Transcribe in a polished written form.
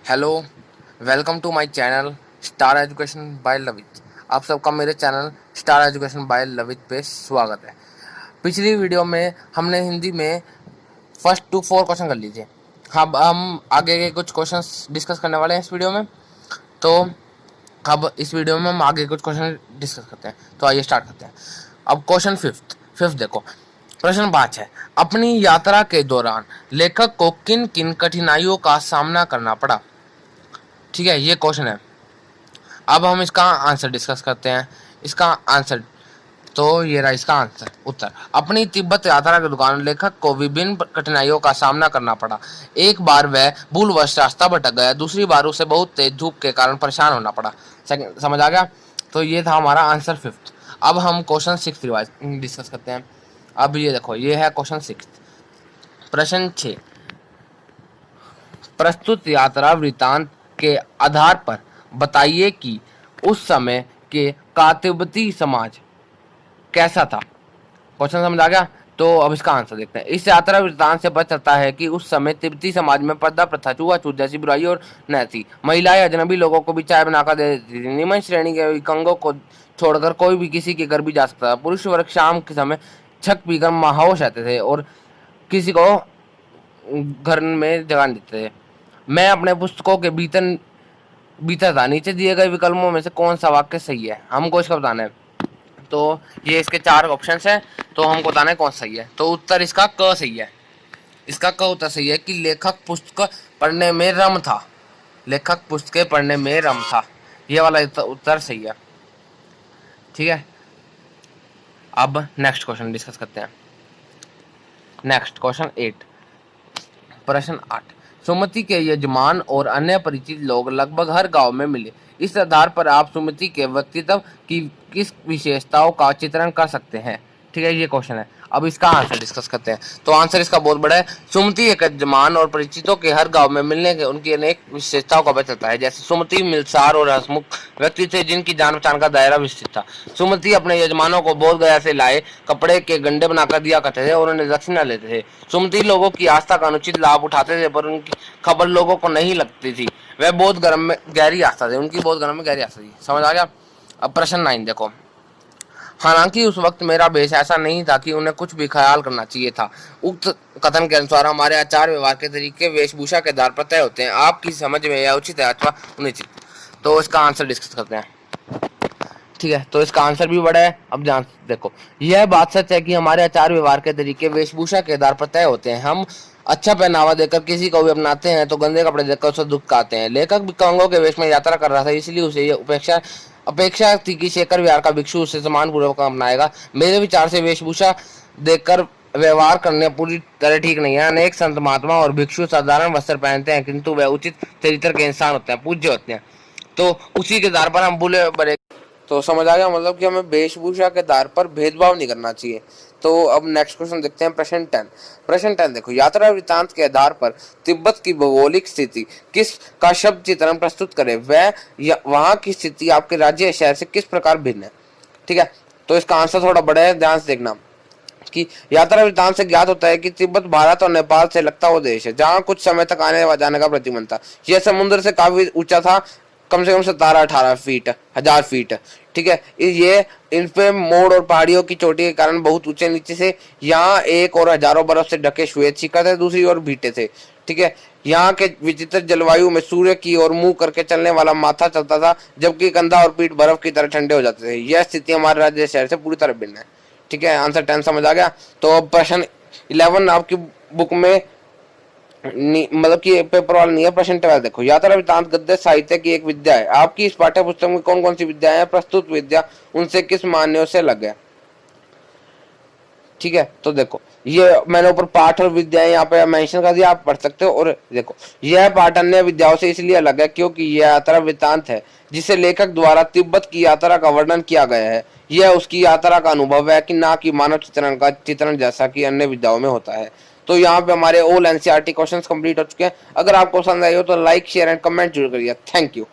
Hello, welcome to my channel Star Education by Lavit. आप सबका मेरे channel Star Education by Lavit पे स्वागत है। पिछली वीडियो में हमने हिंदी में फर्स्ट टू फोर क्वेश्चन कर लीजिए। अब हम आगे के कुछ क्वेश्चंस डिस्कस करने वाले हैं इस वीडियो में। तो अब इस वीडियो में हम आगे कुछ क्वेश्चन डिस्कस करते हैं। तो आइए स्टार्ट करते हैं। अब क्वेश्चन फिफ्थ देखो। प्रश्न 5 है, अपनी यात्रा के दौरान लेखक को किन किन कठिनाइयों का सामना करना पड़ा। ठीक है, ये क्वेश्चन है। अब हम इसका आंसर डिस्कस करते हैं। इसका आंसर तो ये रहा इसका आंसर उत्तर। अपनी तिब्बत यात्रा के दौरान लेखक को विभिन्न कठिनाइयों का सामना करना पड़ा। एक बार वह भूलवश रास्ता भटक गया, दूसरी बार उसे बहुत तेज धूप के कारण परेशान होना पड़ा। समझ आ गया? तो ये था हमारा आंसर फिफ्थ। अब हम क्वेश्चन 6 रिवाइज डिस्कस करते हैं। अब ये देखो, ये है क्वेश्चन 6। प्रश्न 6, प्रस्तुत यात्रा वृत्तांत के आधार पर बताइए कि उस समय के का तिब्बती समाज कैसा था। क्वेश्चन समझ आ गया? तो अब इसका आंसर देखते हैं। इस यात्रा वृत्तांत से पता चलता है कि उस समय तिब्बती समाज में पर्दा प्रथा, छुआछूत जैसी बुराई और न थी। महिलाएं अजनबी लोगों को भी चाय बनाकर दे देती थी। निम्न श्रेणी के विकलांगों को छोड़कर कोई भी किसी के घर भी जा सकता था। पुरुष वर्ग शाम के समय छक पीकर महोश रहते थे और किसी को घर में जगह देते थे। मैं अपने पुस्तकों के भीतर था। नीचे दिए गए विकल्पों में से कौन सा वाक्य सही है, हमको इसका बताना है। तो ये इसके 4 ऑप्शंस हैं, तो हमको बताना है कौन सही है। तो उत्तर इसका क सही है। इसका क उत्तर सही है कि लेखक पुस्तक पढ़ने में रम था। लेखक पुस्तकें पढ़ने में रम था, ये वाला उत्तर सही है। ठीक है, अब नेक्स्ट क्वेश्चन डिस्कस करते हैं। Next question 8। प्रश्न 8, सुमति के यजमान और अन्य परिचित लोग लगभग हर गांव में मिले। इस आधार पर आप सुमति के व्यक्तित्व की किस विशेषताओं का चित्रण कर सकते हैं। ठीक है, ये क्वेश्चन है। अब इसका आंसर डिस्कस करते हैं। तो आंसर इसका बहुत बड़ा है। सुमति एक यजमान और परिचितों के हर गांव में मिलने के उनकी अनेक विशेषताओं का पता चलता है। जैसे सुमति मिलसार और हंसमुख व्यक्ति थे जिनकी जान पहचान का दायरा विस्तृत था। सुमति अपने यजमानों को बोध गया से लाए कपड़े के गंडे बनाकर दिया करते थे और उन्हें दक्षिणा लेते थे। सुमति लोगों की आस्था का अनुचित लाभ उठाते थे, पर उनकी खबर लोगों को नहीं लगती थी। वह बहुत गर्म में गहरी आस्था थे, उनकी बहुत गर्म में गहरी आस्था थी। समझ आ गया? अब प्रश्न 9 देखो। हालांकि उस वक्त मेरा भेष ऐसा नहीं था कि उन्हें कुछ भी ख्याल करना चाहिए था। उक्त कथन के अनुसार हमारे आचार व्यवहार के तरीके वेशभूषा के आधार पर तय होते हैं। आपकी समझ में यह उचित है अथवा अनुचित। तो इसका आंसर डिस्कस करते हैं। ठीक है, तो इसका आंसर भी बड़ा है। अब ध्यान देखो, यह बात सच है कि हमारे आचार व्यवहार के तरीके वेशभूषा के आधार पर तय होते हैं। हम अच्छा पहनावा देकर किसी को भी अपनाते हैं तो गंदे कपड़े देकर उसे दुख आते हैं। लेखक विकलांगों के वेश में यात्रा कर रहा था, इसलिए उसे यह अपेक्षा थी कि शेखर विहार का भिक्षु उसे सम्मान पूर्वक अपनाएगा। मेरे विचार से वेशभूषा देखकर व्यवहार करने पूरी तरह ठीक नहीं है। अनेक संत महात्मा और भिक्षु साधारण वस्त्र पहनते हैं, किंतु वह उचित चरित्र के इंसान होते हैं, पूज्य होते हैं। तो उसी के आधार पर हम बुले बड़े। तो समझ आ गया? मतलब कि हमें वेशभूषा के आधार पर भेदभाव नहीं करना चाहिए। तो अब नेक्स्ट क्वेश्चन देखते हैं। प्रश्न 10। प्रश्न 10 देखो, यात्रा वृत्तांत के आधार पर तिब्बत की भौगोलिक स्थिति किस का शब्द चित्रण प्रस्तुत करे। वह वहां की स्थिति आपके राज्य या शहर से किस प्रकार भिन्न है। ठीक है, तो इसका आंसर थोड़ा बड़ा है, ध्यान से देखना कि यात्रा वृत्तांत से ज्ञात होता है कि तिब्बत भारत और नेपाल से लगता हुआ देश है, जहां कुछ समय तक आने व जाने का प्रतिबंध था। यह समुद्र से काफी ऊंचा था, कम से कम 17-18 फीट, 1000 फीट। ठीक है, ये इन पे मोड़ और पहाड़ियों की चोटी के कारण बहुत ऊंचे नीचे से यहाँ एक और हजारों बर्फ से ढके श्वेत शिखर थे, दूसरी ओर भीटे थे। ठीक है, यहाँ के विचित्र जलवायु में सूर्य की ओर मुंह करके चलने वाला माथा चलता था, जबकि कंधा और पीठ बर्फ की तरह ठंडे हो जाते थे। यह स्थिति हमारे राज्य शहर से पूरी तरह भिन्न है। ठीक है, आंसर 10 समझ आ गया। तो अब प्रश्न 11 आपकी बुक में मतलब कि पेपर वाला नहीं है। प्रश्न 12 देखो, यात्रा वृत्तांत गद्य साहित्य की एक विद्या है। आपकी इस पाठ्य पुस्तक में कौन कौन सी विद्याएं हैं, प्रस्तुत विद्या उनसे किस मान्यों से अलग है। ठीक है, तो देखो ये मैंने ऊपर पाठ और विद्याएं यहाँ पे मेंशन कर दिया, आप पढ़ सकते हो। और देखो, यह पाठ अन्य विद्याओं से इसलिए अलग है क्योंकि यह यात्रा वृत्तांत है जिसे लेखक द्वारा तिब्बत की यात्रा का वर्णन किया गया है। यह उसकी यात्रा का अनुभव है कि ना कि मानव चित्रण का चित्रण जैसा कि अन्य विद्याओं में होता है। तो यहाँ पे हमारे ऑल एनसीईआरटी क्वेश्चंस कंप्लीट हो चुके हैं। अगर आपको पसंद आए हो तो लाइक, शेयर एंड कमेंट जरूर करिए। Thank you.